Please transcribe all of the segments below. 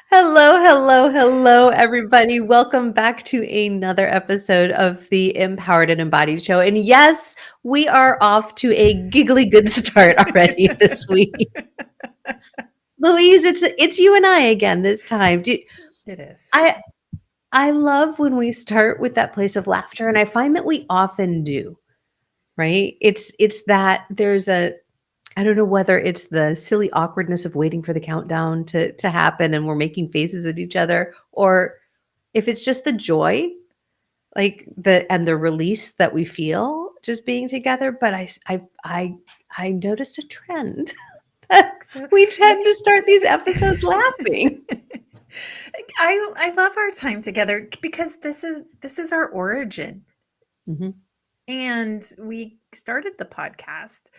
Hello, hello, hello, everybody. Welcome back to another episode of the Empowered and Embodied Show. And yes, we are off to a giggly good start already this week. Louise, it's you and I again this time. It is. I love when we start with that place of laughter, and I find that we often do, right? It's that there's a I don't know whether it's the silly awkwardness of waiting for the countdown to happen and we're making faces at each other, or if it's just the joy, like the release that we feel just being together. But I noticed a trend that So we tend to start these episodes laughing. I love our time together because this is our origin. Mhm. And we started the podcast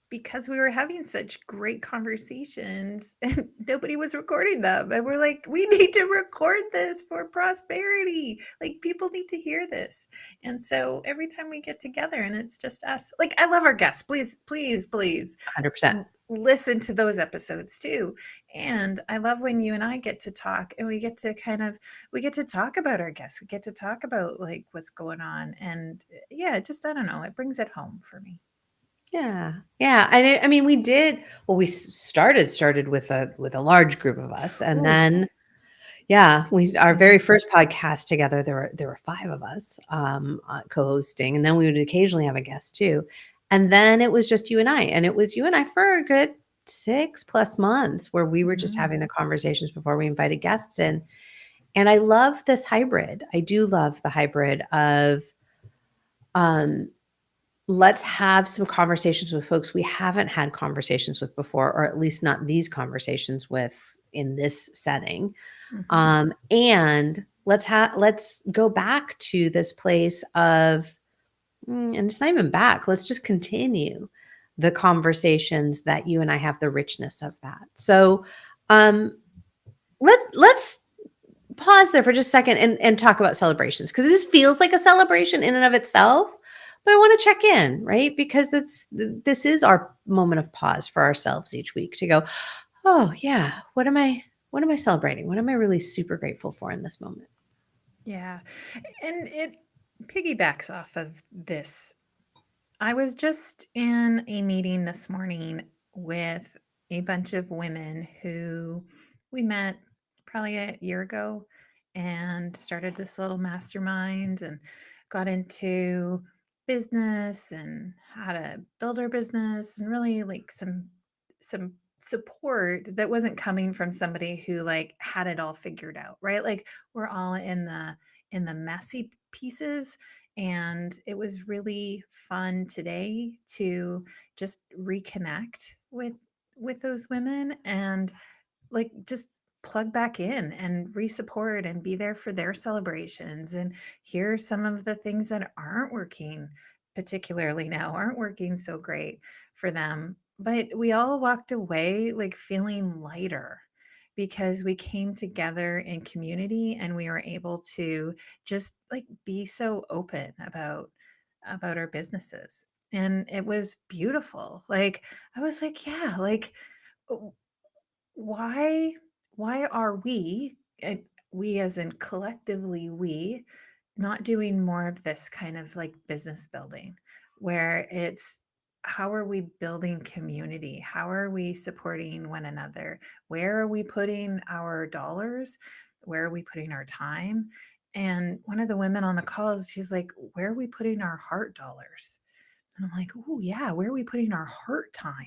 because we were having such great conversations and nobody was recording them. And we're like, we need to record this for prosperity. Like, people need to hear this. And so every time we get together and it's just us, like, I love our guests. Please, please, please 100%. listen to those episodes too. And I love when you and I get to talk and we get to talk about our guests. We get to talk about like what's going on. And yeah, just, I don't know, it brings it home for me. Yeah. Yeah. And I mean, we started with a large group of us. And Ooh. then, yeah, our very Mhm. first podcast together, there were 5 of us co-hosting. And then we would occasionally have a guest too. And then it was just you and I. And it was you and I for a good 6+ months where we were just Mhm. having the conversations before we invited guests in. And I love this hybrid. I do love the hybrid of um let's have some conversations with folks we haven't had conversations with before, or at least not these conversations with in this setting. Mhm. And let's go back to this place of, and it's not even back. Let's just continue the conversations that you and I have, the richness of that. So, um, let's pause there for just a second and talk about celebrations, because this feels like a celebration in and of itself. But I want to check in, right? Because this is our moment of pause for ourselves each week to go, oh yeah, what am I celebrating? What am I really super grateful for in this moment? Yeah. And it piggybacks off of this. I was just in a meeting this morning with a bunch of women who we met probably a year ago and started this little mastermind and got into business and how to build our business and really like some support that wasn't coming from somebody who like had it all figured out, right? Like, we're all in the messy pieces, and it was really fun today to just reconnect with those women and like just plug back in and re-support and be there for their celebrations and hear some of the things that aren't working, particularly now, aren't working so great for them. But we all walked away like feeling lighter because we came together in community and we were able to just like be so open about our businesses. And it was beautiful. Like, I was like, yeah, like, why why are we, we as in collectively, we not doing more of this kind of like business building where it's, how are we building community, how are we supporting one another, where are we putting our dollars, where are we putting our time? And one of the women on the calls, she's like, where are we putting our heart dollars? And I'm like, oh yeah, where are we putting our heart time?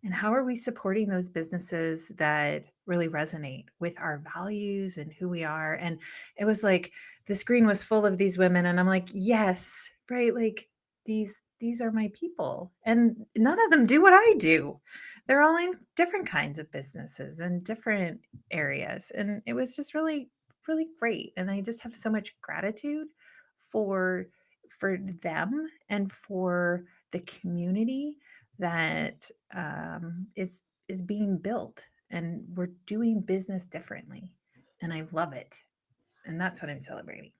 And how are we supporting those businesses that really resonate with our values and who we are? And it was like the screen was full of these women and I'm like, yes, right? Like, these are my people. And none of them do what I do. They're all in different kinds of businesses and different areas. And it was just really, really great. And I just have so much gratitude for for them and for the community that is being built, and we're doing business differently, and I love it, and that's what I'm celebrating.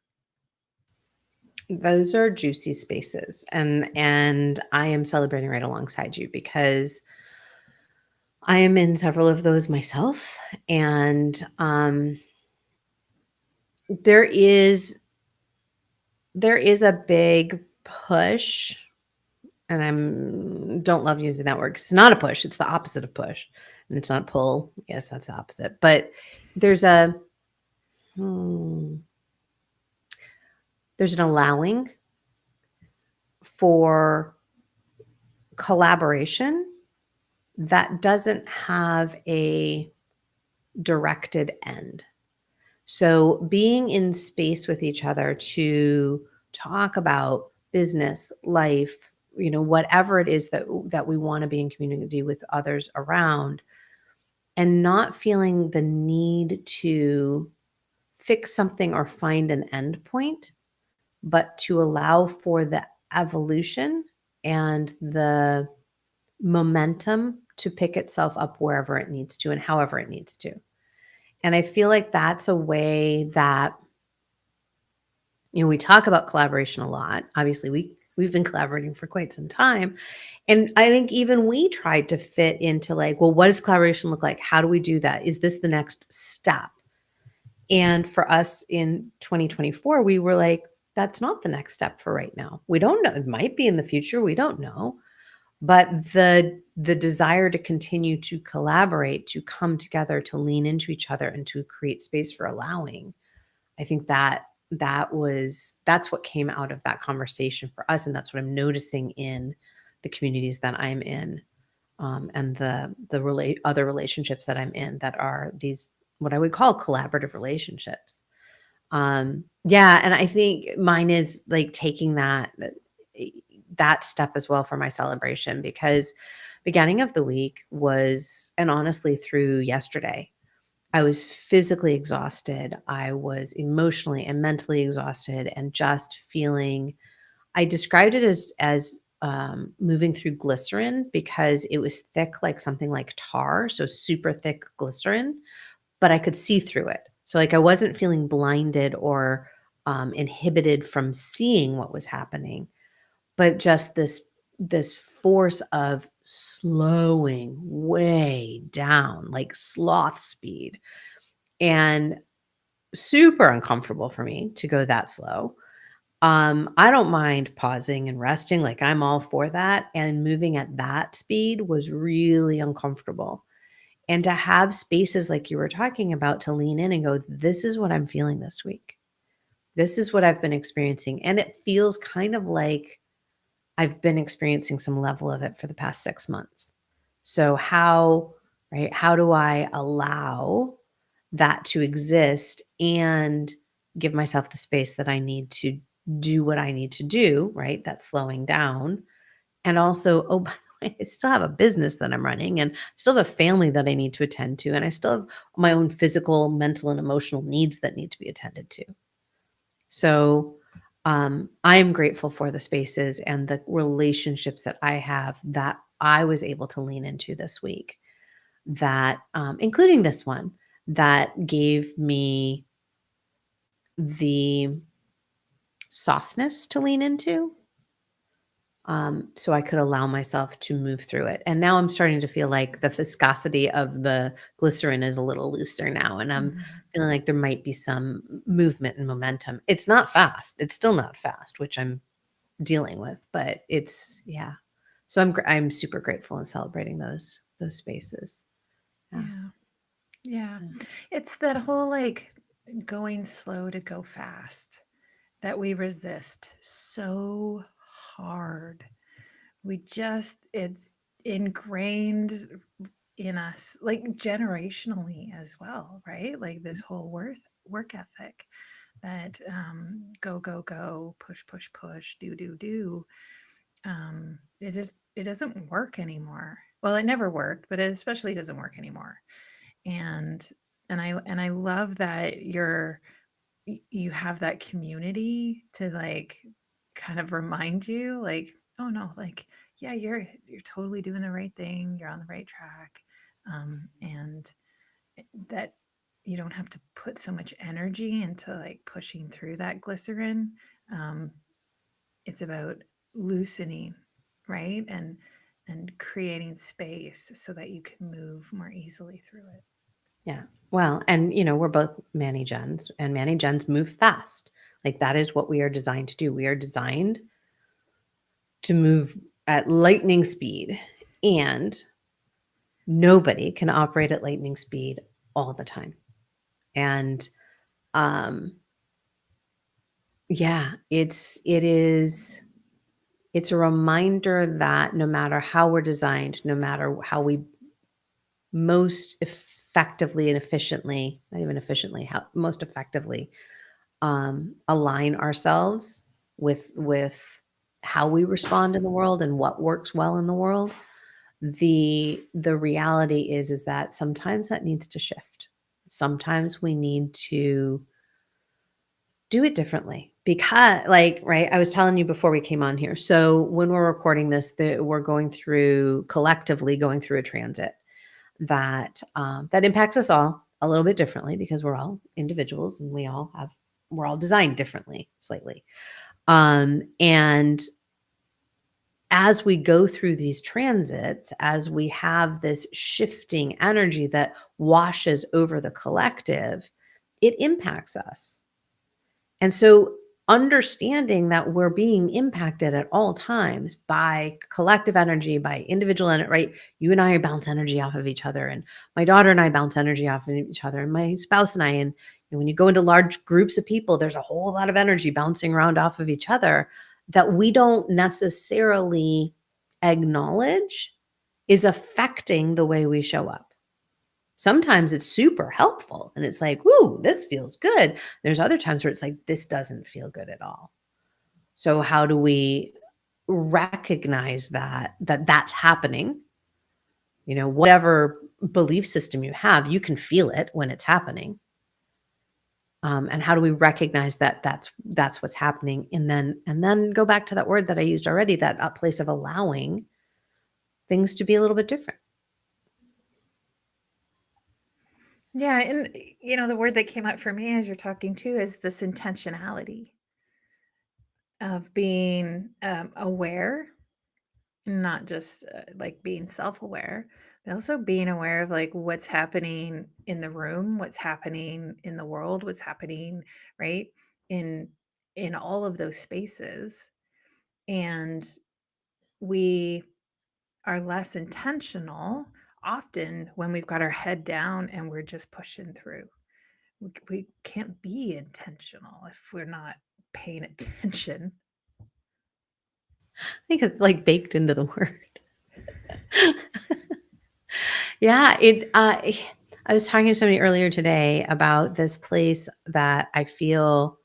Those are juicy spaces, and I am celebrating right alongside you because I am in several of those myself. And there is a big push, and I'm don't love using that word 'cause it's not a push, it's the opposite of push. And it's not pull. Yes, that's the opposite. But there's a hmm, there's an allowing for collaboration that doesn't have a directed end. So being in space with each other to talk about business, life, whatever it is that we want to be in community with others around, and not feeling the need to fix something or find an end point, but to allow for the evolution and the momentum to pick itself up wherever it needs to and however it needs to. And I feel like that's a way that, we talk about collaboration a lot. Obviously, we've been collaborating for quite some time. And I think even we tried to fit into like, well, what does collaboration look like? How do we do that? Is this the next step? And for us in 2024, we were like, that's not the next step for right now. We don't know. It might be in the future. We don't know. But the desire to continue to collaborate, to come together, to lean into each other, and to create space for allowing, I think that's what came out of that conversation for us, and that's what I'm noticing in the communities that I'm in, and the other relationships that I'm in that are these what I would call collaborative relationships. Yeah, and I think mine is like taking that step as well for my celebration, because beginning of the week was, and honestly through yesterday, I was physically exhausted. I was emotionally and mentally exhausted and just feeling, I described it as moving through glycerin because it was thick, like something like tar, so super thick glycerin, but I could see through it. So like I wasn't feeling blinded or inhibited from seeing what was happening, but just this force of slowing way down, like sloth speed, and super uncomfortable for me to go that slow. I don't mind pausing and resting, like I'm all for that. And moving at that speed was really uncomfortable. And to have spaces like you were talking about to lean in and go, this is what I'm feeling this week. This is what I've been experiencing. And it feels kind of like I've been experiencing some level of it for the past 6 months. So right, how do I allow that to exist and give myself the space that I need to do what I need to do, right? That's slowing down. And also, oh, by the way, I still have a business that I'm running, and I still have a family that I need to attend to, and I still have my own physical, mental, and emotional needs that need to be attended to. So I am grateful for the spaces and the relationships that I have that I was able to lean into this week, that, including this one, that gave me the softness to lean into, so I could allow myself to move through it. And now I'm starting to feel like the viscosity of the glycerin is a little looser now, and I'm Mhm. feeling like there might be some movement and momentum. It's not fast. It's still not fast, which I'm dealing with, but it's yeah. So I'm super grateful and celebrating those spaces. Yeah. Yeah. Yeah. Yeah. It's that whole like going slow to go fast that we resist so hard. It's ingrained in us, like generationally as well, right? Like this whole work ethic that go, go, go, push, push, push, do, do, do. It doesn't work anymore. Well, it never worked, but it especially doesn't work anymore. And and I love that you have that community to like kind of remind you like, oh no, like yeah, you're totally doing the right thing, you're on the right track. And that you don't have to put so much energy into like pushing through that glycerin. um, it's about loosening, right? and creating space so that you can move more easily through it. Yeah. Well, and we're both Manny Gens, and Manny Gens move fast. Like that is what we are designed to do. We are designed to move at lightning speed, and nobody can operate at lightning speed all the time. And yeah, it's a reminder that no matter how we're designed, no matter how we most effectively and efficiently, not even efficiently, how most effectively align ourselves with how we respond in the world and what works well in the world, the reality is that sometimes that needs to shift. Sometimes we need to do it differently because, like, right, I was telling you before we came on here, so when we're recording this, we're collectively going through a transit that that impacts us all a little bit differently because we're all individuals and we're all designed differently slightly. And as we go through these transits, as we have this shifting energy that washes over the collective, it impacts us. And so understanding that we're being impacted at all times by collective energy, by individual energy, right? You and I bounce energy off of each other, and my daughter and I bounce energy off of each other, and my spouse and I. And when you go into large groups of people, there's a whole lot of energy bouncing around off of each other that we don't necessarily acknowledge is affecting the way we show up. Sometimes it's super helpful and it's like, whoo, this feels good. There's other times where it's like, this doesn't feel good at all. So how do we recognize that's happening? Whatever belief system you have, you can feel it when it's happening. And how do we recognize that that's what's happening? And then go back to that word that I used already, that place of allowing things to be a little bit different. Yeah. And, the word that came up for me as you're talking too is this intentionality of being aware, not just like being self-aware, but also being aware of like what's happening in the room, what's happening in the world, what's happening right in all of those spaces. And we are less intentional often when we've got our head down and we're just pushing through. We can't be intentional if we're not paying attention. I think it's like baked into the word. Yeah, I was talking to somebody earlier today about this place that I feel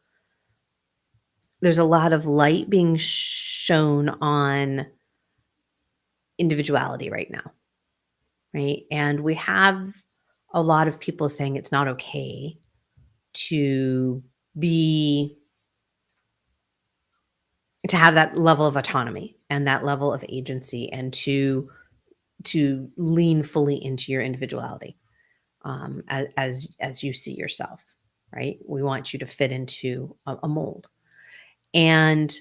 there's a lot of light being shown on individuality right now, right? And we have a lot of people saying it's not okay to have that level of autonomy and that level of agency, and to lean fully into your individuality, as you see yourself, right? We want you to fit into a mold, and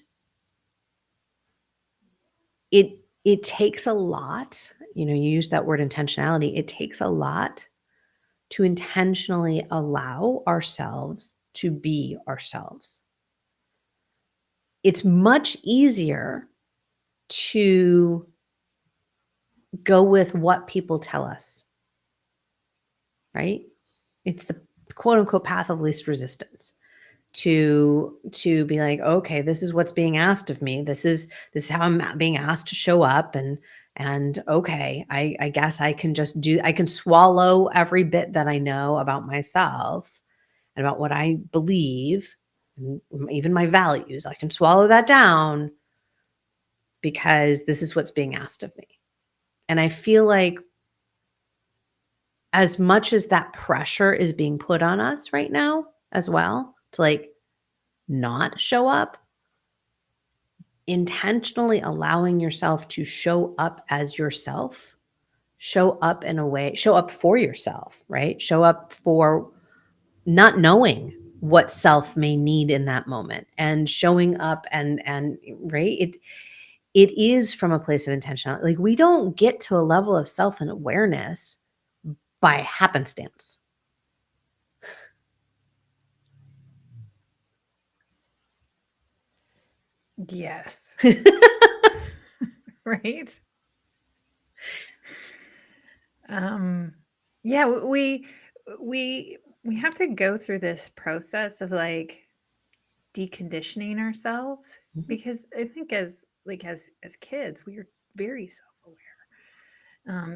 it takes a lot. You use that word intentionality. It takes a lot to intentionally allow ourselves to be ourselves. It's much easier to go with what people tell us, right? It's the quote unquote path of least resistance to be like, okay, this is what's being asked of me. This is how I'm being asked to show up, and okay, I guess I can swallow every bit that I know about myself and about what I believe, and even my values. I can swallow that down because this is what's being asked of me. And I feel like as much as that pressure is being put on us right now as well, to like not show up, intentionally allowing yourself to show up as yourself, show up in a way, show up for yourself, right? Show up for not knowing what self may need in that moment, and showing up and right, it is from a place of intentionality. Like, we don't get to a level of self and awareness by happenstance. Yes. Right? Yeah, we have to go through this process of like deconditioning ourselves, Mhm. because I think as kids we are very self-aware,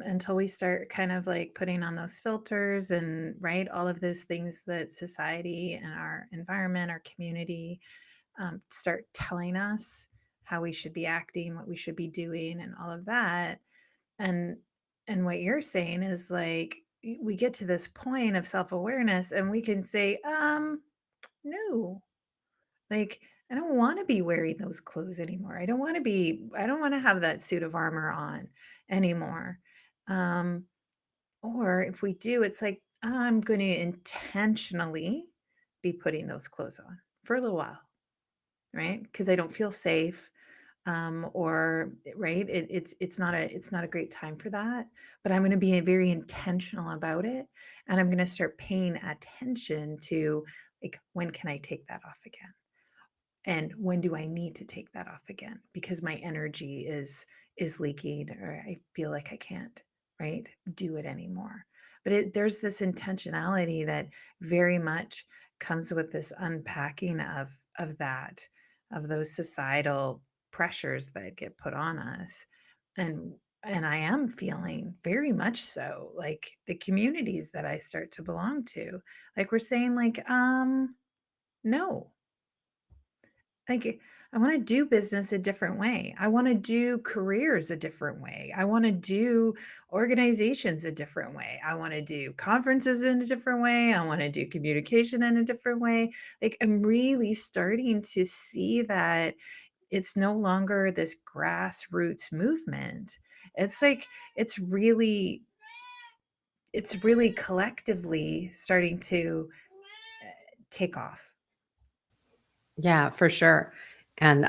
until we start kind of like putting on those filters and right all of those things that society and our environment, our community, start telling us how we should be acting, what we should be doing, and all of that. And what you're saying is like we get to this point of self-awareness and we can say, no, like I don't want to be wearing those clothes anymore. I don't want to have that suit of armor on anymore. Um, or if we do, it's like I'm going to intentionally be putting those clothes on for a little while, right? Because I don't feel safe, or right, it's not a great time for that, but I'm going to be very intentional about it, and I'm going to start paying attention to like when can I take that off again, and when do I need to take that off again because my energy is leaking, or I feel like I can't, right, do it anymore. But there's this intentionality that very much comes with this unpacking of that, of those societal pressures that get put on us. and and I am feeling very much so like the communities that I start to belong to, like we're saying like no, like, I wanna do business a different way. I wanna do careers a different way. I wanna do organizations a different way. I wanna do conferences in a different way. I wanna do communication in a different way. Like, I'm really starting to see that it's no longer this grassroots movement. It's like it's really collectively starting to, uh, take off. Yeah, for sure. And,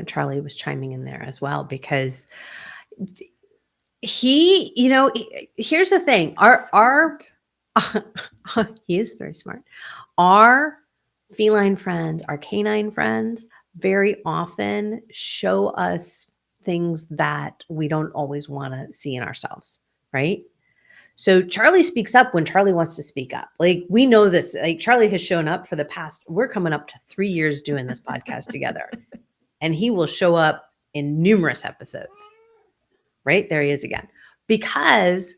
Charlie was chiming in there as well because here's the thing. Our Smart. he is very smart. Our feline friends, our canine friends, very often show us things that we don't always want to see in ourselves, right? So Charlie speaks up when Charlie wants to speak up. Like, we know this. Like, Charlie has shown up for the past, we're coming up to 3 years doing this podcast together. And he will show up in numerous episodes. Right? There he is again. Because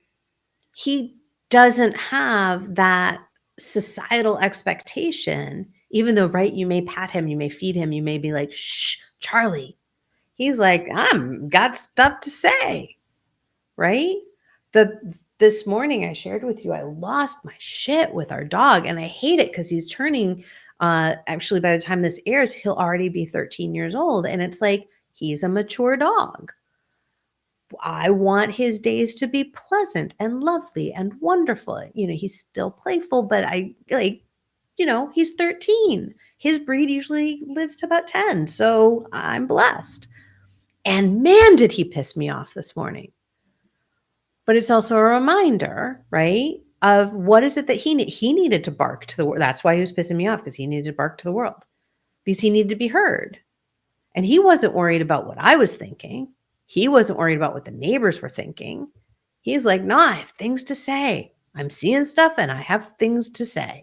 he doesn't have that societal expectation, even though, right, you may pat him, you may feed him, you may be like, shh, Charlie. He's like, I'm got stuff to say, right? This morning I shared with you, I lost my shit with our dog, and I hate it because he's turning, actually, by the time this airs, he'll already be 13 years old. And it's like, he's a mature dog. I want his days to be pleasant and lovely and wonderful. He's still playful, but he's 13. His breed usually lives to about 10. So I'm blessed. And man, did he piss me off this morning. But it's also a reminder, right, of what is it that he needed to bark to the world. That's why he was pissing me off, because he needed to bark to the world, because he needed to be heard. And he wasn't worried about what I was thinking. He wasn't worried about what the neighbors were thinking. He's like, no, I have things to say. I'm seeing stuff and I have things to say.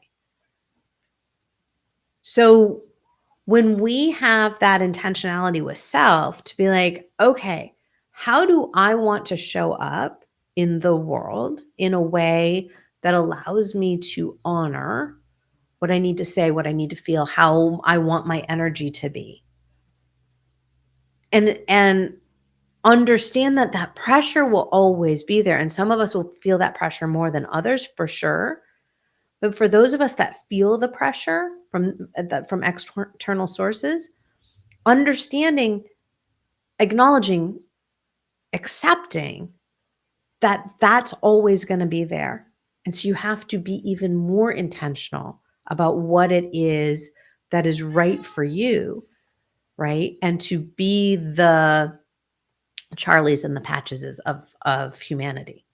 So when we have that intentionality with self to be like, okay, how do I want to show up in the world in a way that allows me to honor what I need to say, what I need to feel, how I want my energy to be? And understand that that pressure will always be there. And some of us will feel that pressure more than others, for sure. But for those of us that feel the pressure from external sources, understanding, acknowledging, accepting that that's always going to be there. And so you have to be even more intentional about what it is that is right for you, right? And to be the Charlies and the Patcheses of humanity.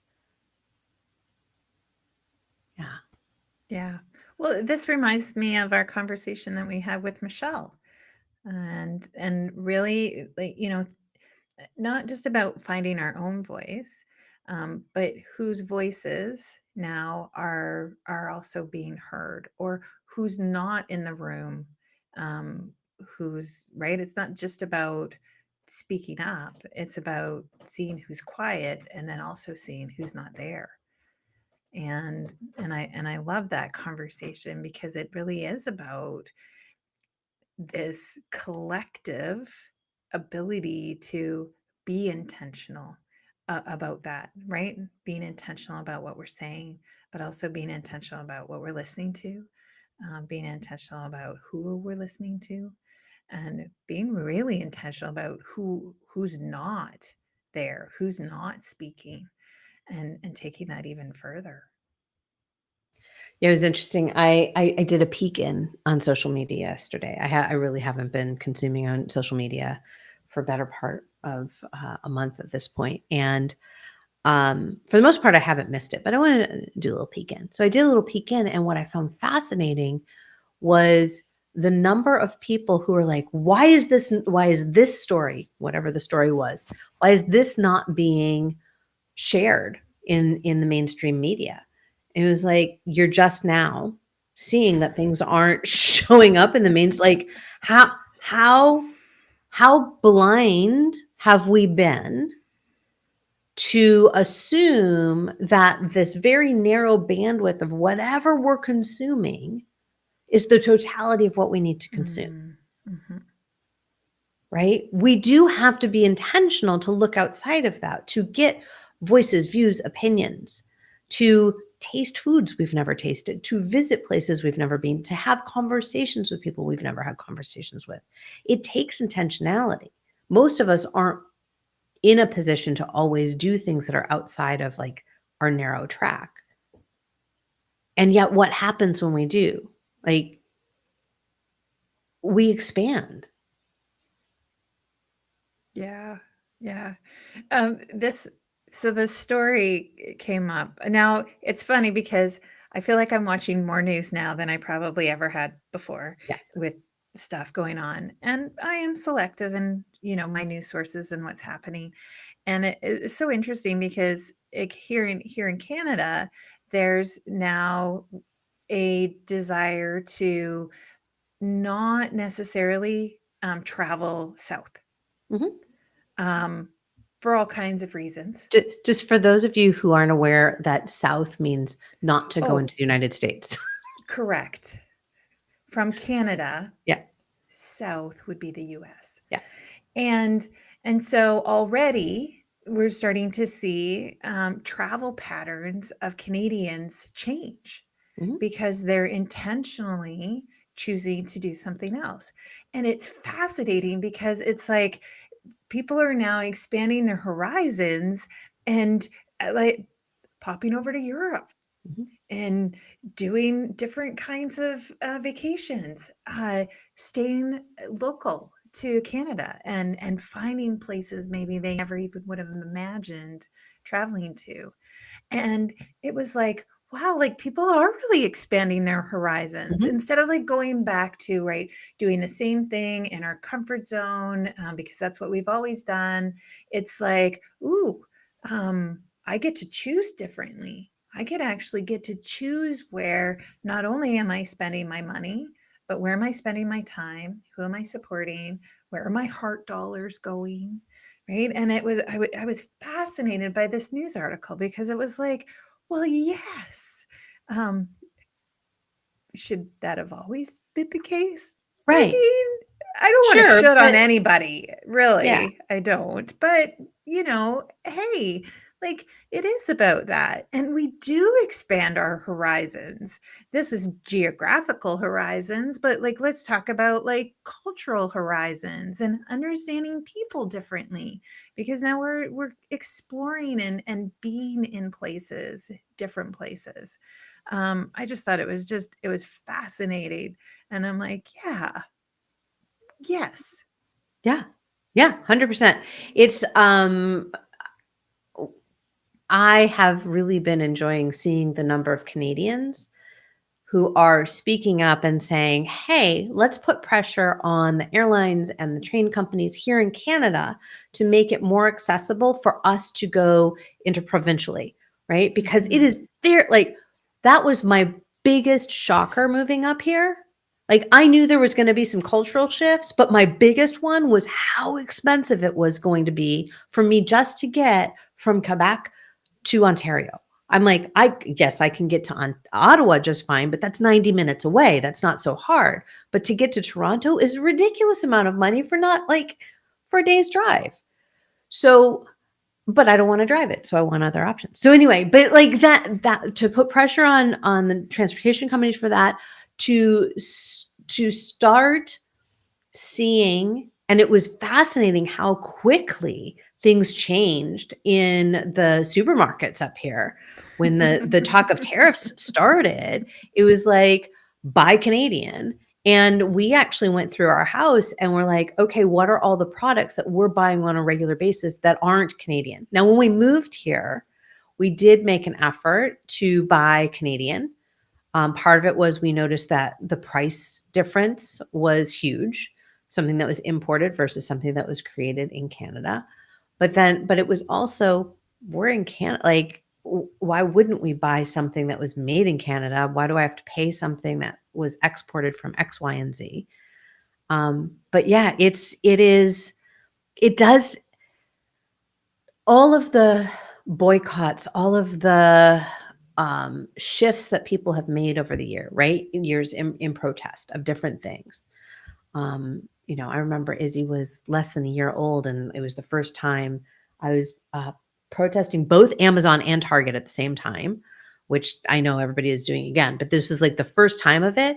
Yeah. Yeah. Well, this reminds me of our conversation that we had with Michelle. And really, like, not just about finding our own voice, but whose voices now are also being heard, or who's not in the room, um, who's right. It's not just about speaking up; it's about seeing who's quiet, and then also seeing who's not there. And I love that conversation, because it really is about this collective ability to be intentional about that, right? Being intentional about what we're saying, but also being intentional about what we're listening to, being intentional about who we're listening to, and being really intentional about who's not there, who's not speaking, and taking that even further. Yeah, it was interesting. I did a peek in on social media yesterday. I really haven't been consuming on social media for a better part of a month at this point, and for the most part, I haven't missed it. But I wanted to do a little peek in. So I did a little peek in, and what I found fascinating was the number of people who are like, "Why is this? Why is this story, whatever the story was, why is this not being shared in the mainstream media?" And it was like, you're just now seeing that things aren't showing up in the main, like how how blind have we been to assume that this very narrow bandwidth of whatever we're consuming is the totality of what we need to consume, Mm-hmm. right? We do have to be intentional to look outside of that, to get voices, views, opinions, to taste foods we've never tasted, to visit places we've never been, to have conversations with people we've never had conversations with. It takes intentionality. Most of us aren't in a position to always do things that are outside of like our narrow track. And yet what happens when we do? Like we expand. Yeah, yeah. This so the story came up. Now it's funny because I feel like I'm watching more news now than I probably ever had before, Yeah. with stuff going on. And I am selective in, my news sources and what's happening. And it's so interesting because here in Canada, there's now a desire to not necessarily travel south, Mhm. um, for all kinds of reasons. Just for those of you who aren't aware that South means not to go Oh, into the United States. correct. From Canada, Yeah. south would be the US. Yeah. And and so already we're starting to see travel patterns of Canadians change, Mhm. because they're intentionally choosing to do something else. And it's fascinating because it's like people are now expanding their horizons, and like popping over to Europe Mhm. and doing different kinds of vacations, staying local to Canada, and finding places maybe they never even would have imagined traveling to. And it was like, wow, like people are really expanding their horizons, Mhm. instead of like going back to, right, doing the same thing in our comfort zone, because that's what we've always done. It's like, ooh, I get to choose differently. I could actually get to choose where not only am I spending my money, but where am I spending my time? Who am I supporting? Where are my heart dollars going? Right. And I was fascinated by this news article, because it was like, well, yes. Um, should that have always been the case? I Right. mean, I don't want to Sure, shit on but anybody, yeah. really. I don't. But, hey, like it is about that. And we do expand our horizons. This is geographical horizons, but like let's talk about like cultural horizons and understanding people differently, because now we're exploring and being in places, different places. I just thought it was fascinating. And I'm like, yeah, yes. Yeah. Yeah, 100%. It's I have really been enjoying seeing the number of Canadians who are speaking up and saying, hey, let's put pressure on the airlines and the train companies here in Canada to make it more accessible for us to go interprovincially, right? Because it is there, like, that was my biggest shocker moving up here. Like, I knew there was going to be some cultural shifts, but my biggest one was how expensive it was going to be for me just to get from Quebec to Ontario. I'm like, yes, I can get to Ottawa just fine, but that's 90 minutes away. That's not so hard. But to get to Toronto is a ridiculous amount of money for not like for a day's drive. So, but I don't want to drive it, so I want other options. So anyway, but like that to put pressure on the transportation companies for that to start seeing, and it was fascinating how quickly things changed in the supermarkets up here when the talk of tariffs started. It was like, buy Canadian. And we actually went through our house and we're like, okay, what are all the products that we're buying on a regular basis that aren't Canadian? Now, when we moved here, we did make an effort to buy Canadian. Part of it was we noticed that the price difference was huge, something that was imported versus something that was created in Canada. But it was also, we're in Canada. Like, why wouldn't we buy something that was made in Canada? Why do I have to pay something that was exported from X, Y, and Z? But yeah, it does all of the boycotts, all of the shifts that people have made over the years in protest of different things. I remember Izzy was less than a year old, and it was the first time I was protesting both Amazon and Target at the same time, which I know everybody is doing again, but this was like the first time of it.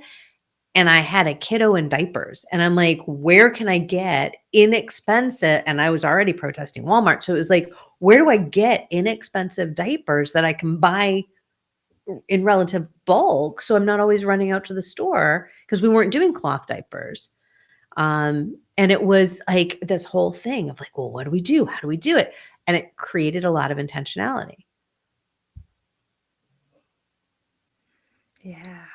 And I had a kiddo in diapers, and I'm like, where can I get inexpensive? And I was already protesting Walmart. So it was like, where do I get inexpensive diapers that I can buy in relative bulk, so I'm not always running out to the store, because we weren't doing cloth diapers. And it was like this whole thing of like, well, what do we do? How do we do it? And it created a lot of intentionality. Yeah.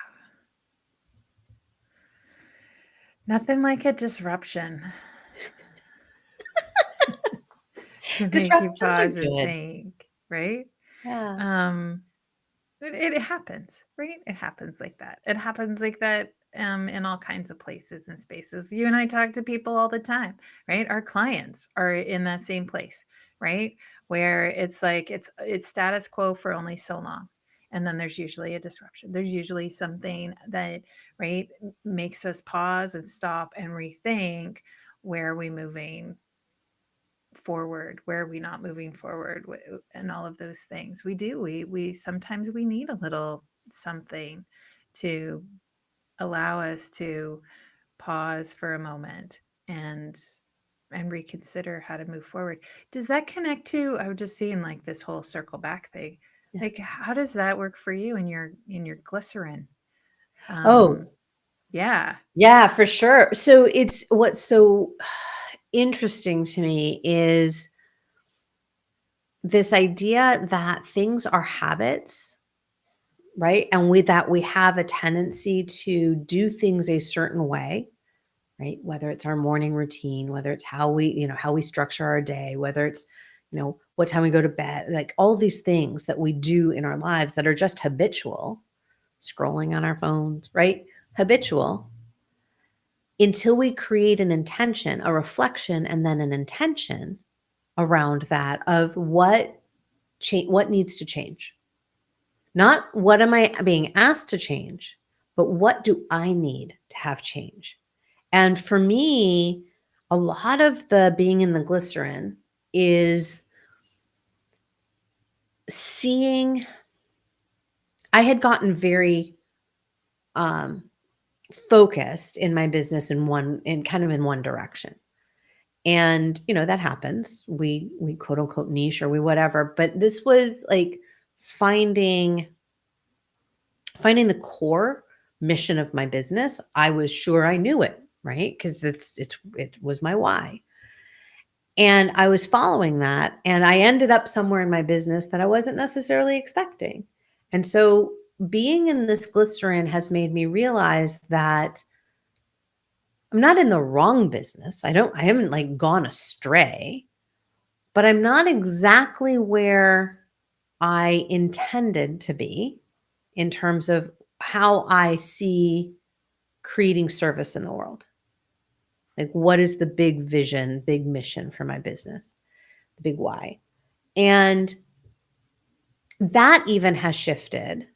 Nothing like a disruption to make you Disruptions are pause and good. think, right? Yeah. It happens, right? It happens like that. It happens like that in all kinds of places and spaces. You and I talk to people all the time, right? Our clients are in that same place, right? Where it's like it's status quo for only so long. And then there's usually a disruption. There's usually something that, right, makes us pause and stop and rethink, where are we moving forward, where are we not moving forward, and all of those things. We sometimes we need a little something to allow us to pause for a moment and reconsider how to move forward. Does that connect to, I was just seeing like this whole circle back thing, Yeah. like how does that work for you in your glycerin? Oh, Yeah. yeah, for sure. So what's so interesting to me is this idea that things are habits, right? And we have a tendency to do things a certain way, right? Whether it's our morning routine, whether it's how we structure our day, whether it's, what time we go to bed, like all these things that we do in our lives that are just habitual, scrolling on our phones, right? Habitual, until we create an intention, a reflection, and then an intention around that of what needs to change. Not what am I being asked to change, but what do I need to have change? And for me, a lot of the being in the glycerin is seeing, I had gotten very um, focused in my business in kind of in one direction. And, that happens. We quote unquote niche or we whatever, but this was like finding the core mission of my business. I was sure I knew it, right? Because it was my why. And I was following that, and I ended up somewhere in my business that I wasn't necessarily expecting. And so being in this glycerin has made me realize that I'm not in the wrong business. I haven't like gone astray, but I'm not exactly where I intended to be in terms of how I see creating service in the world. Like, what is the big vision, big mission for my business, the big why? And that even has shifted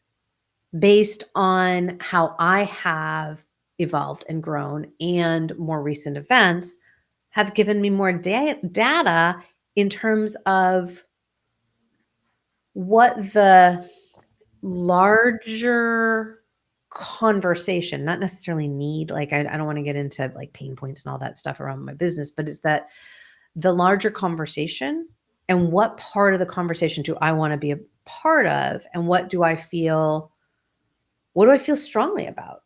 based on how I have evolved and grown, and more recent events have given me more data in terms of what the larger conversation, not necessarily need, like I don't want to get into like pain points and all that stuff around my business, but it's that the larger conversation, and what part of the conversation do I want to be a part of, and what do I feel strongly about?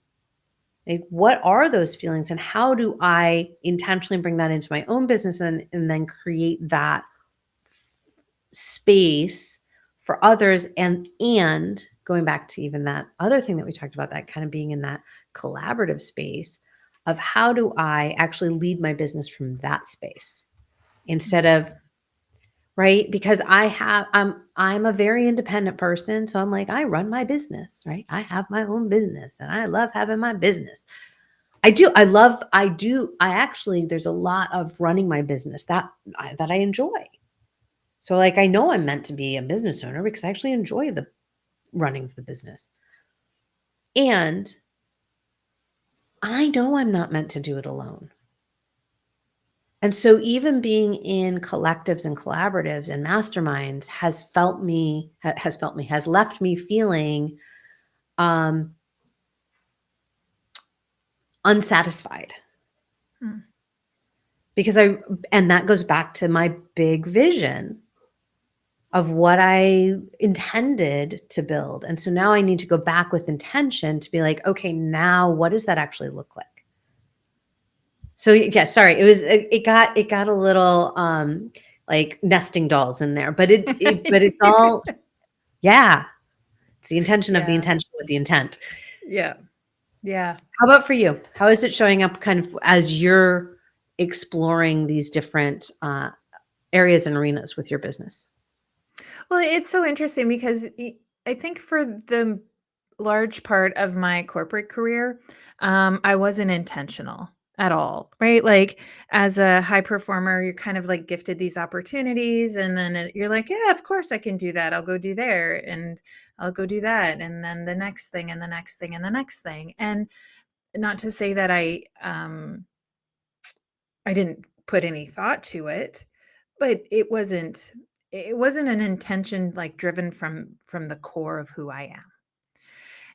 Like, what are those feelings, and how do I intentionally bring that into my own business, and then create that space for others, and going back to even that other thing that we talked about, that kind of being in that collaborative space of how do I actually lead my business from that space instead of, right? Because I'm a very independent person, so I'm like, I run my business, right? I have my own business and I love having my business. I actually, there's a lot of running my business that I enjoy. So like, I know I'm meant to be a business owner because I actually enjoy the running of the business. And I know I'm not meant to do it alone. And so even being in collectives and collaboratives and masterminds has left me feeling unsatisfied. Because and that goes back to my big vision of what I intended to build. And so now I need to go back with intention to be like, okay, now what does that actually look like? So yeah, sorry, it got a little like nesting dolls in there, but it's all, yeah, it's the intention of the Yeah. intention with the intent. Yeah. Yeah. How about for you? How is it showing up kind of as you're exploring these different areas and arenas with your business? Well, it's so interesting because I think for the large part of my corporate career, I wasn't intentional at all, right? Like as a high performer, you're kind of like gifted these opportunities, and then you're like, yeah, of course I can do that. I'll go do there, and I'll go do that, and then the next thing, and the next thing, and the next thing. And not to say that I didn't put any thought to it, but it wasn't an intention like driven from the core of who I am.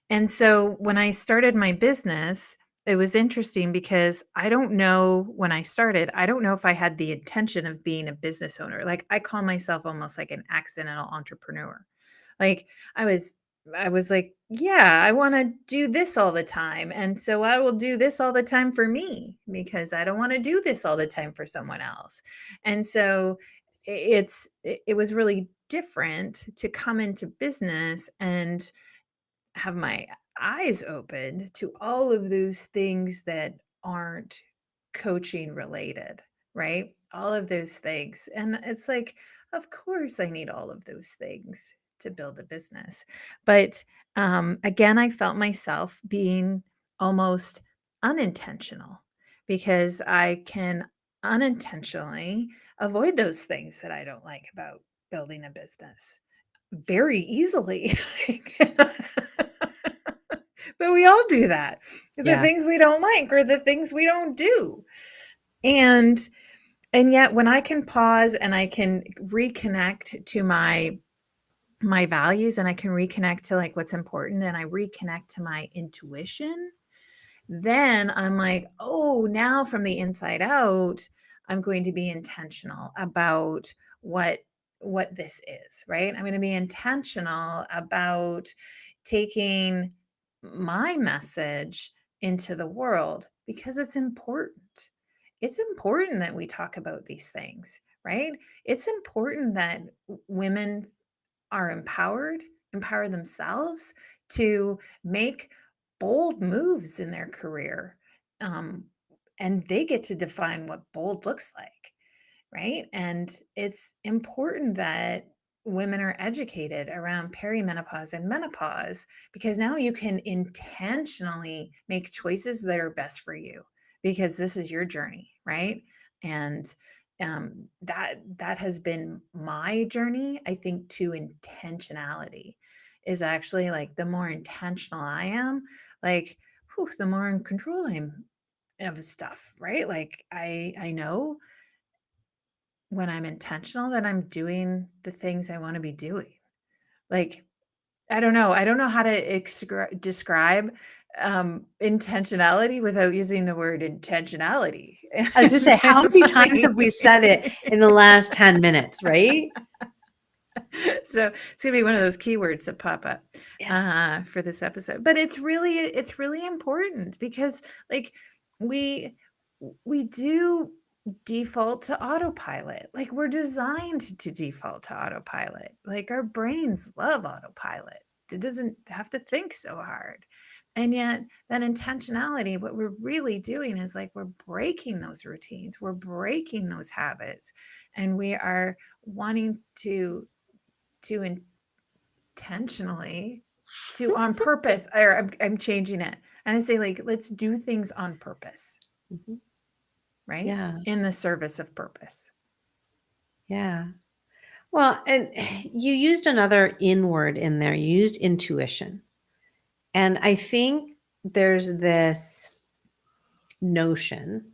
And so when I started my business, it was interesting because I don't know when I started, I don't know if I had the intention of being a business owner. Like I call myself almost like an accidental entrepreneur. Like I was I was like, yeah, I want to do this all the time. And so I will do this all the time for me because I don't want to do this all the time for someone else. And so it was really different to come into business and have my eyes opened to all of those things that aren't coaching related, right? All of those things. And it's like, of course, I need all of those things to build a business. But again, I felt myself being almost unintentional because I can unintentionally avoid those things that I don't like about building a business very easily. But we all do that. The Yeah. things we don't like or the things we don't do. And yet when I can pause and I can reconnect to my values, and I can reconnect to like what's important, and I reconnect to my intuition, then I'm like, oh, now from the inside out, I'm going to be intentional about what this is, right? I'm going to be intentional about taking my message into the world because it's important. It's important that we talk about these things, right? It's important that women are empower themselves to make bold moves in their career. Um, and they get to define what bold looks like, right? And it's important that women are educated around perimenopause and menopause, because now you can intentionally make choices that are best for you, because this is your journey, right? And that has been my journey, I think, to intentionality. Is actually like, the more intentional I am, like, whew, the more in control I'm of stuff, right? Like, I know when I'm intentional that I'm doing the things I want to be doing. Like, I don't know how to describe intentionality without using the word intentionality. I was just say, It's kind how of many times have funny. we said it in the last 10 minutes, right? So it's gonna be one of those keywords that pop up for this episode. But it's really important, because, like, we we do default to autopilot. Like, we're designed to default to autopilot. Like, our brains love autopilot. It doesn't have to think so hard. And yet, that intentionality, what we're really doing is, like, we're breaking those routines, we're breaking those habits, and we are wanting to intentionally, to on purpose, or I'm changing it. And I say, like, let's do things on purpose, Mhm. right? Yeah. In the service of purpose. Yeah. Well, and you used another in word in there. You used intuition. And I think there's this notion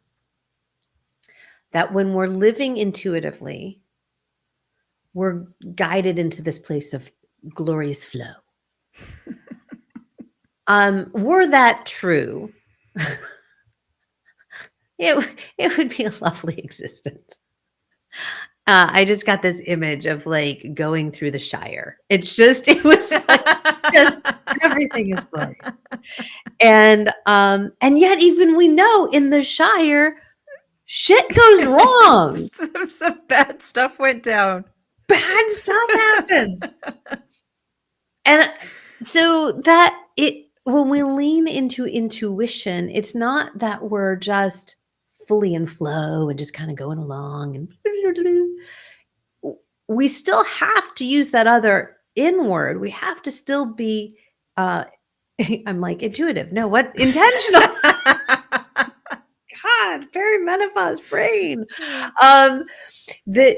that when we're living intuitively, we're guided into this place of glorious flow. Were that true, it would be a lovely existence. I just got this image of like going through the Shire. It was like just everything is glorious. And yet even we know in the Shire, shit goes wrong. Some bad stuff went down. Bad stuff happens. And so that when we lean into intuition, it's not that we're just fully in flow and just kind of going along and we still have to use that other inward. We have to still be I'm like intuitive. No, what intentional? God, perimenopause brain. That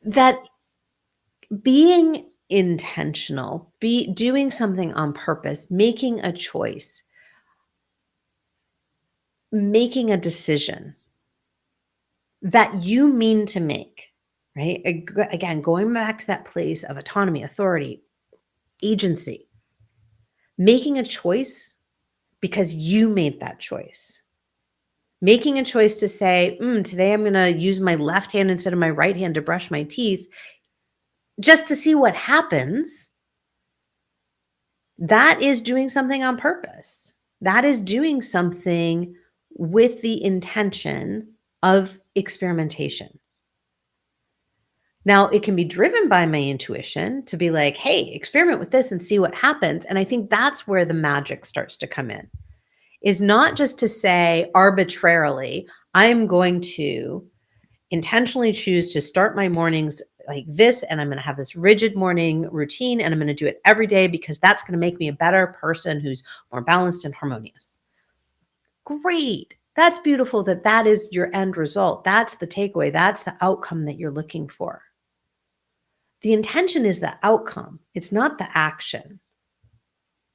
that being intentional, be doing something on purpose, making a choice, making a decision that you mean to make, right? Again, going back to that place of autonomy, authority, agency, making a choice because you made that choice. Making a choice to say, today I'm going to use my left hand instead of my right hand to brush my teeth just to see what happens. That is doing something on purpose. That is doing something with the intention of experimentation. Now, it can be driven by my intuition to be like, hey, experiment with this and see what happens. And I think that's where the magic starts to come in, is not just to say arbitrarily, I'm going to intentionally choose to start my mornings like this, and I'm going to have this rigid morning routine, and I'm going to do it every day because that's going to make me a better person who's more balanced and harmonious. Great. That's beautiful that is your end result. That's the takeaway. That's the outcome that you're looking for. The intention is the outcome. It's not the action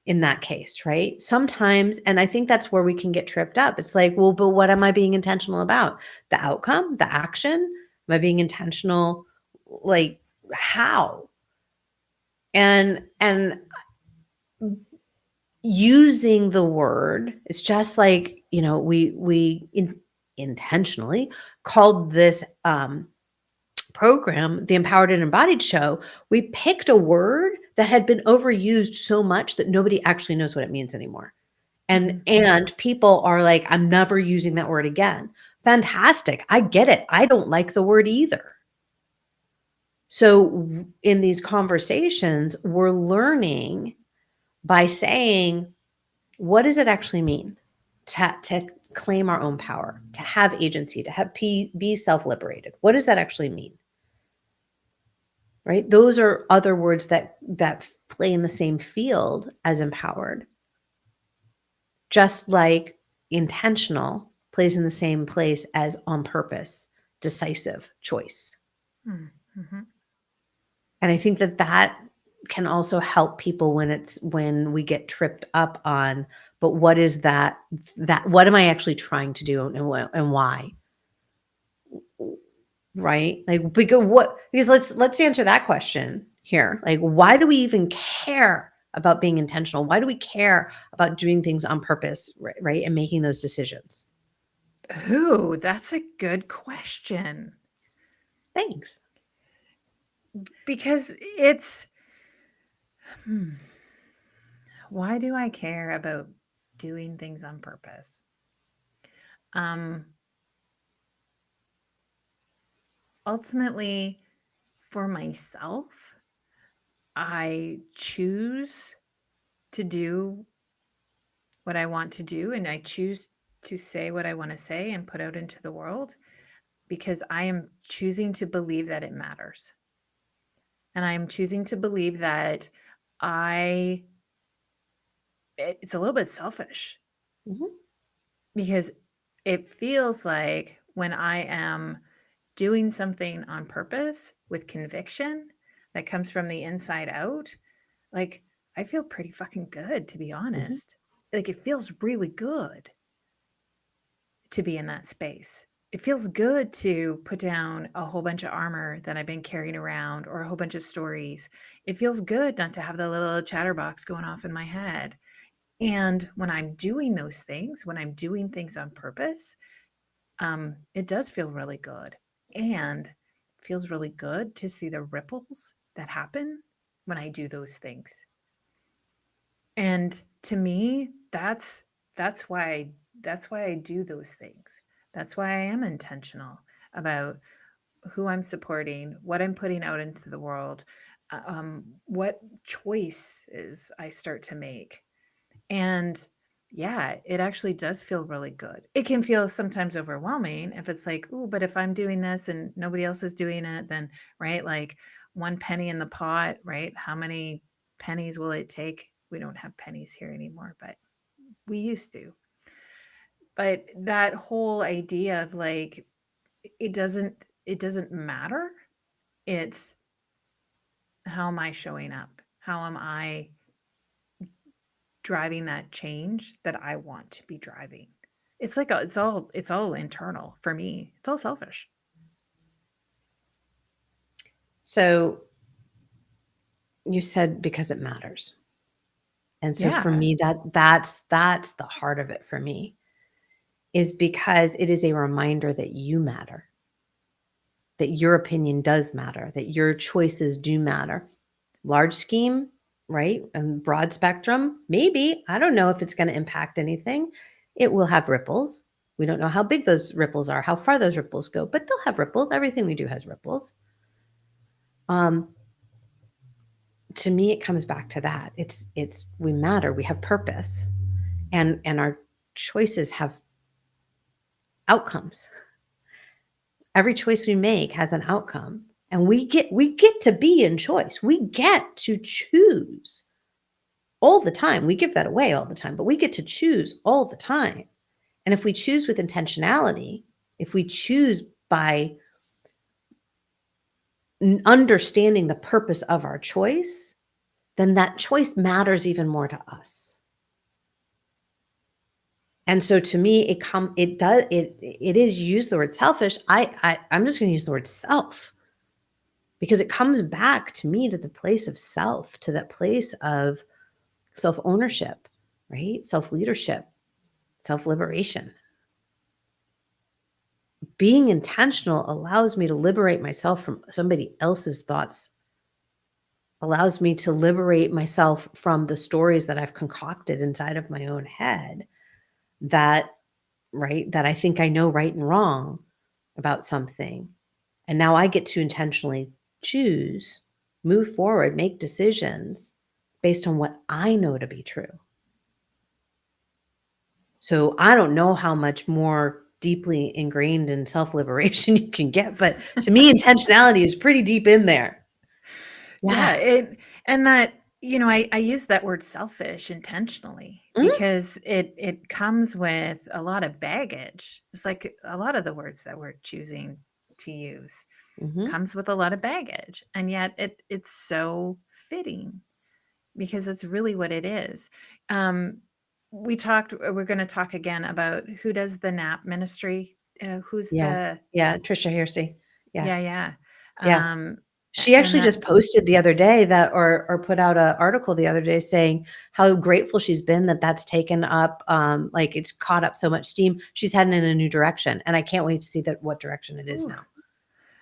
in that case, right? Sometimes, and I think that's where we can get tripped up. It's like, well, but what am I being intentional about? The outcome, the action? Am I being intentional? Like how? And using the word, it's just like, we intentionally called this program the Empowered and Embodied Show. We picked a word that had been overused so much that nobody actually knows what it means anymore. And people are like, I'm never using that word again. Fantastic. I get it. I don't like the word either. So in these conversations, we're learning by saying, what does it actually mean to claim our own power, to have agency, to have be self-liberated? What does that actually mean? Right? Those are other words that play in the same field as empowered. Just like intentional plays in the same place as on purpose, decisive choice. Mm-hmm. And I think that can also help people when we get tripped up on, but what is that what am I actually trying to do and why? Right? Like, because let's answer that question here. Like, why do we even care about being intentional? Why do we care about doing things on purpose, right? And making those decisions? Ooh, that's a good question. Thanks. Because it's, why do I care about doing things on purpose? Ultimately, for myself, I choose to do what I want to do, and I choose to say what I want to say and put out into the world because I am choosing to believe that it matters. And I am choosing to believe that it's a little bit selfish Mhm. because it feels like when I am doing something on purpose with conviction that comes from the inside out, like I feel pretty fucking good, to be honest. Like it feels really good to be in that space. It feels good to put down a whole bunch of armor that I've been carrying around or a whole bunch of stories. It feels good not to have the little chatterbox going off in my head. And when I'm doing those things, when I'm doing things on purpose, it does feel really good. And it feels really good to see the ripples that happen when I do those things. And to me, that's why I do those things. That's why I am intentional about who I'm supporting, what I'm putting out into the world, what choices I start to make. And yeah, it actually does feel really good. It can feel sometimes overwhelming if it's like, "Ooh, but if I'm doing this and nobody else is doing it, then," right? Like, 1 penny in the pot, right? How many pennies will it take? We don't have pennies here anymore, but we used to. But that whole idea of, like, it doesn't matter. It's how am I showing up? How am I driving that change that I want to be driving? It's like it's all internal for me. It's all selfish. So you said because it matters. And so for Yeah. me, that's the heart of it for me, is because it is a reminder that you matter, that your opinion does matter, that your choices do matter. Large scheme, right? And broad spectrum, maybe. I don't know if it's going to impact anything. It will have ripples. We don't know how big those ripples are, how far those ripples go, but they'll have ripples. Everything we do has ripples. To me, it comes back to that. It's we matter. We have purpose, and our choices have outcomes. Every choice we make has an outcome, and we get to be in choice. We get to choose all the time. We give that away all the time, but we get to choose all the time. And if we choose with intentionality, if we choose by understanding the purpose of our choice, then that choice matters even more to us. And so to me, it is use the word selfish. I'm just going to use the word self, because it comes back to me to the place of self, to that place of self-ownership, right? Self-leadership, self-liberation. Being intentional allows me to liberate myself from somebody else's thoughts, allows me to liberate myself from the stories that I've concocted inside of my own head that, right, that I think I know right and wrong about something. And now I get to intentionally choose, move forward, make decisions based on what I know to be true. So I don't know how much more deeply ingrained in self-liberation you can get, but to me, intentionality is pretty deep in there. Yeah, Yeah. and that, I use that word selfish intentionally Mhm. because it comes with a lot of baggage. It's like a lot of the words that we're choosing to use Mhm. comes with a lot of baggage, and yet it's so fitting because it's really what it is. Um, we're going to talk again about who does the NAP ministry, who's Yeah. the Yeah, Trisha Hersey. Yeah. yeah, yeah. Yeah. Um, She and actually that just posted the other day that or put out an article the other day saying how grateful she's been that that's taken up, like it's caught up so much steam. She's heading in a new direction, and I can't wait to see that what direction it is ooh, now.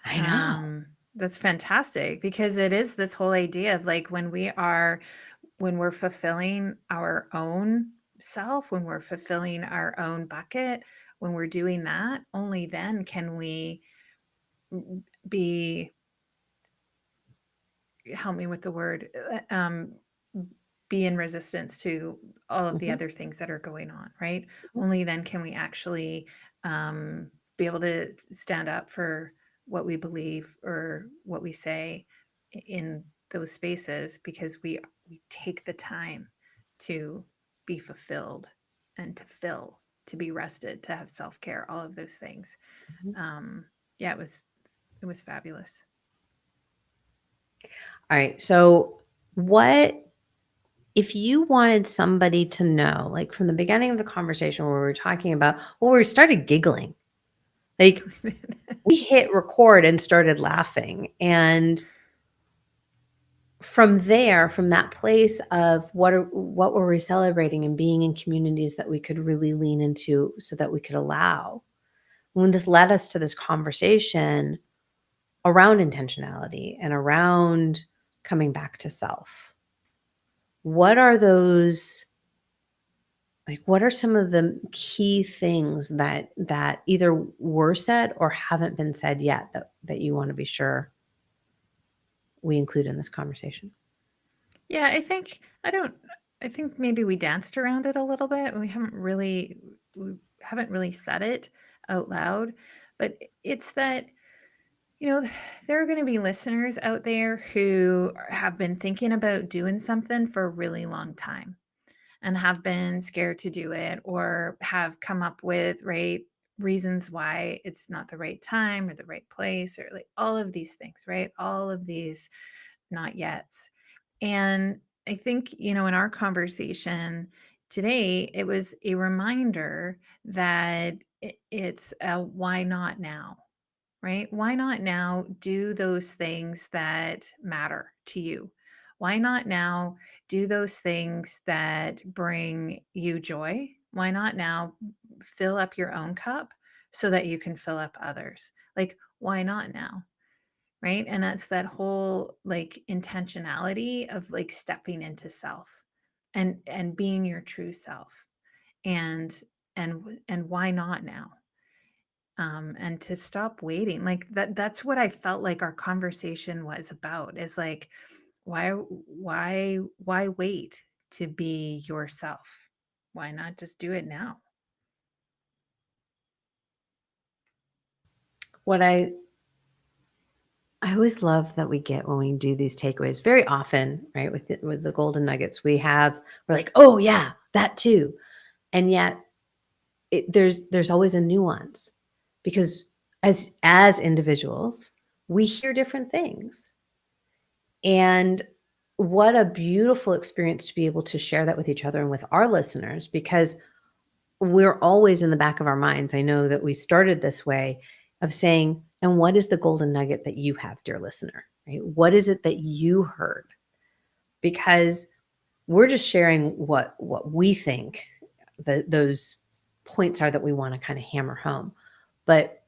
I know. that's fantastic because it is this whole idea of like when we're fulfilling our own self, when we're fulfilling our own bucket, when we're doing that, only then can we be help me with the word be in resistance to all of the Mhm, other things that are going on, right? mhm, Only then can we actually be able to stand up for what we believe or what we say in those spaces because we take the time to be fulfilled and to fill, to be rested, to have self-care, all of those things. mhm. um yeah, it was fabulous. All right. So, what if you wanted somebody to know, like from the beginning of the conversation where we were talking about, well, we started giggling, like we hit record and started laughing. And from there, from that place of what were we celebrating and being in communities that we could really lean into so that we could allow, when this led us to this conversation around intentionality and around coming back to self. What are those, like what are some of the key things that either were said or haven't been said yet that you want to be sure we include in this conversation? Yeah, I think maybe we danced around it a little bit. We haven't really said it out loud, but it's that, you know, there are going to be listeners out there who have been thinking about doing something for a really long time and have been scared to do it or have come up with, right, reasons why it's not the right time or the right place or like all of these things, right? All of these not yets. And I think, in our conversation today, it was a reminder that it's a why not now, right? Why not now do those things that matter to you? Why not now do those things that bring you joy? Why not now fill up your own cup so that you can fill up others? Like, why not now? Right? And that's that whole like intentionality of like stepping into self and being your true self. And and why not now? And to stop waiting. Like that's what I felt like our conversation was about, is like why wait to be yourself? Why not just do it now? What I always love that we get when we do these takeaways very often, right? With the golden nuggets, we're like, oh yeah, that too. And yet there's always a nuance because as individuals, we hear different things. And what a beautiful experience to be able to share that with each other and with our listeners, because we're always in the back of our minds. I know that we started this way of saying, and what is the golden nugget that you have, dear listener? Right? What is it that you heard? Because we're just sharing what we think those points are that we want to kind of hammer home. But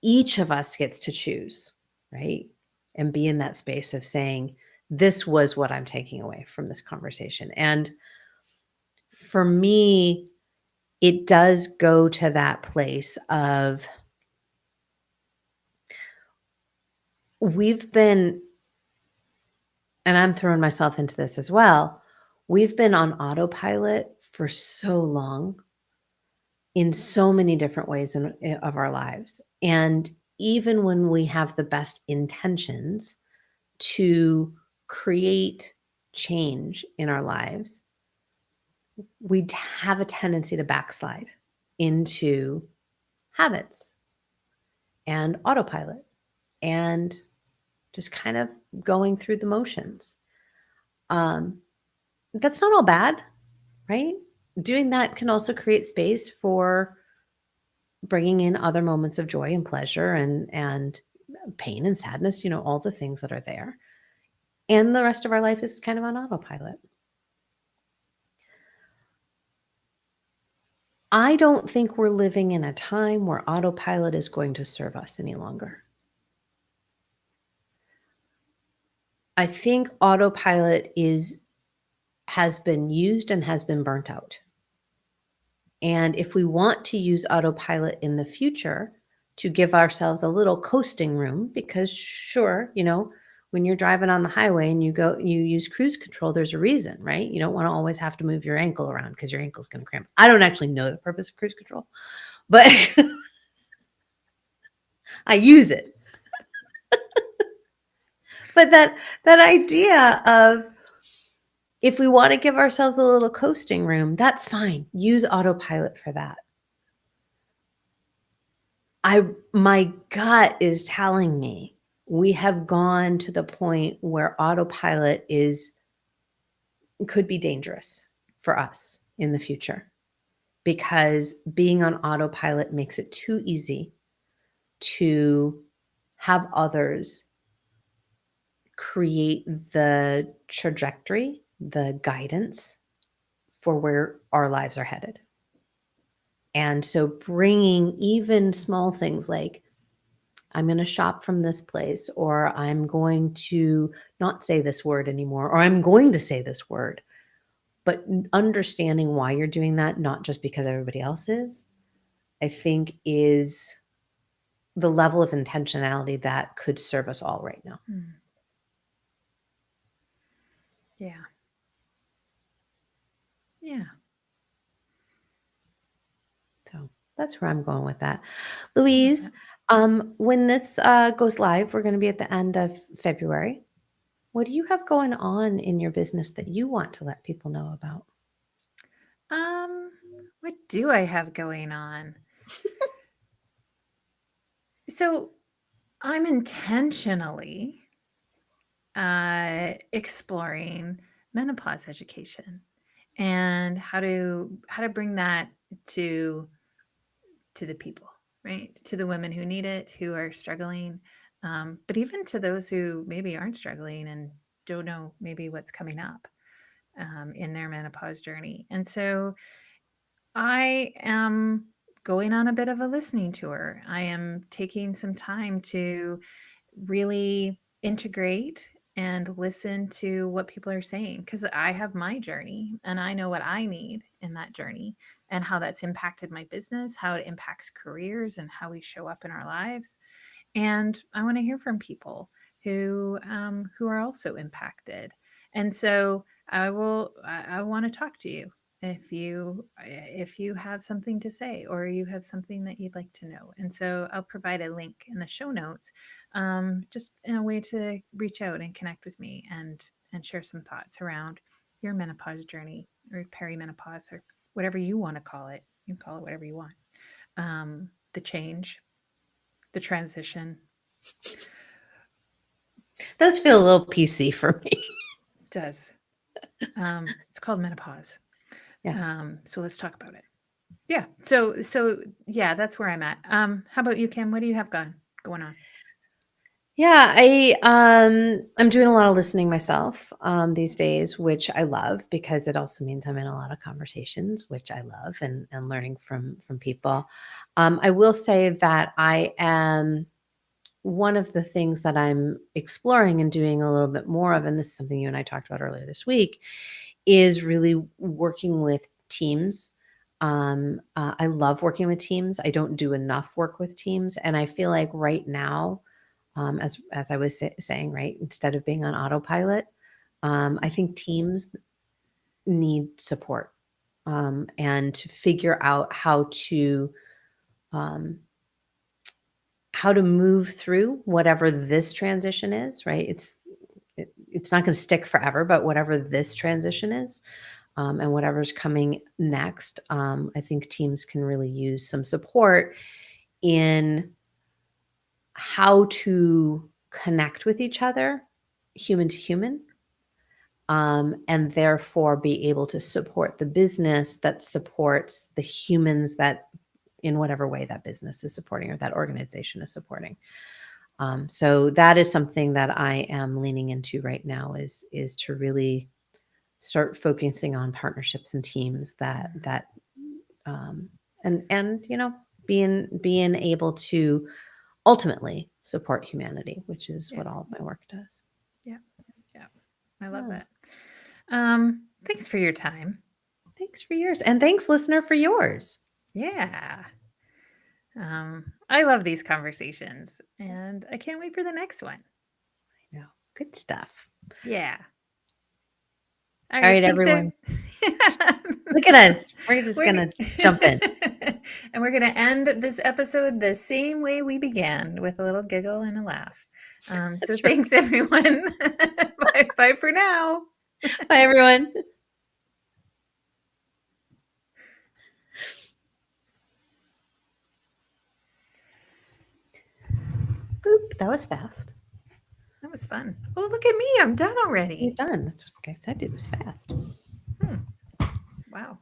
each of us gets to choose, right? And be in that space of saying, this was what I'm taking away from this conversation. And for me, it does go to that place of we've been, and I'm throwing myself into this as well, we've been on autopilot for so long in so many different ways of our lives. And even when we have the best intentions to create change in our lives, we have a tendency to backslide into habits and autopilot and just kind of going through the motions. That's not all bad, right? Doing that can also create space for bringing in other moments of joy and pleasure and pain and sadness, all the things that are there. And the rest of our life is kind of on autopilot. I don't think we're living in a time where autopilot is going to serve us any longer. I think autopilot has been used and has been burnt out. And if we want to use autopilot in the future to give ourselves a little coasting room, because sure, when you're driving on the highway and you use cruise control, there's a reason, right? You don't want to always have to move your ankle around because your ankle's going to cramp. I don't actually know the purpose of cruise control, but I use it. But that idea of, if we want to give ourselves a little coasting room, that's fine. Use autopilot for that. My gut is telling me we have gone to the point where autopilot could be dangerous for us in the future, because being on autopilot makes it too easy to have others create the trajectory, the guidance for where our lives are headed. And so bringing even small things like, I'm going to shop from this place, or I'm going to not say this word anymore, or I'm going to say this word, but understanding why you're doing that, not just because everybody else is, I think is the level of intentionality that could serve us all right now. Yeah. Yeah. So that's where I'm going with that. Louise, when this goes live, we're going to be at the end of February. What do you have going on in your business that you want to let people know about? What do I have going on? So I'm intentionally exploring menopause education and how to bring that to the people, right? To the women who need it, who are struggling, but even to those who maybe aren't struggling and don't know maybe what's coming up in their menopause journey. And so I am going on a bit of a listening tour. I am taking some time to really integrate and listen to what people are saying, because I have my journey and I know what I need in that journey and how that's impacted my business, how it impacts careers and how we show up in our lives. And I want to hear from people who are also impacted. And so I want to talk to you if you have something to say, or you have something that you'd like to know. And so I'll provide a link in the show notes, just in a way to reach out and connect with me and share some thoughts around your menopause journey or perimenopause or whatever you want to call it. You can call it whatever you want. The change, the transition. Those feel a little PC for me. It does. It's called menopause. Yeah. So let's talk about it. Yeah. So yeah, that's where I'm at. How about you, Kim? What do you have going on? Yeah, I'm doing a lot of listening myself these days, which I love, because it also means I'm in a lot of conversations, which I love, and learning from people. I will say that I am, one of the things that I'm exploring and doing a little bit more of, and this is something you and I talked about earlier this week, is really working with teams. I love working with teams. I don't do enough work with teams, and I feel like right now, as I was saying, right, instead of being on autopilot, I think teams need support, and to figure out um, how to move through whatever this transition is, right? It's not going to stick forever, but whatever this transition is, and whatever's coming next, I think teams can really use some support in how to connect with each other, human to human, and therefore be able to support the business that supports the humans that in whatever way that business is supporting or that organization is supporting. So that is something that I am leaning into right now is to really start focusing on partnerships and teams that um, and being able to ultimately support humanity, which is Yeah. what all of my work does. Yeah. Yeah. I love Yeah. that. Thanks for your time. Thanks for yours, and thanks, listener, for yours. Yeah. I love these conversations, and I can't wait for the next one. I know, good stuff. Yeah. All All right. right, Thanks. everyone. Look at us. We're just We're gonna jump in. and we're going to end this episode the same way we began, with a little giggle and a laugh. So That's right. thanks, everyone. Bye. Bye for now. Bye, everyone. Boop. That was fast. That was fun. Oh, look at me. I'm done You're already. done. That's what I said. It was fast. Wow.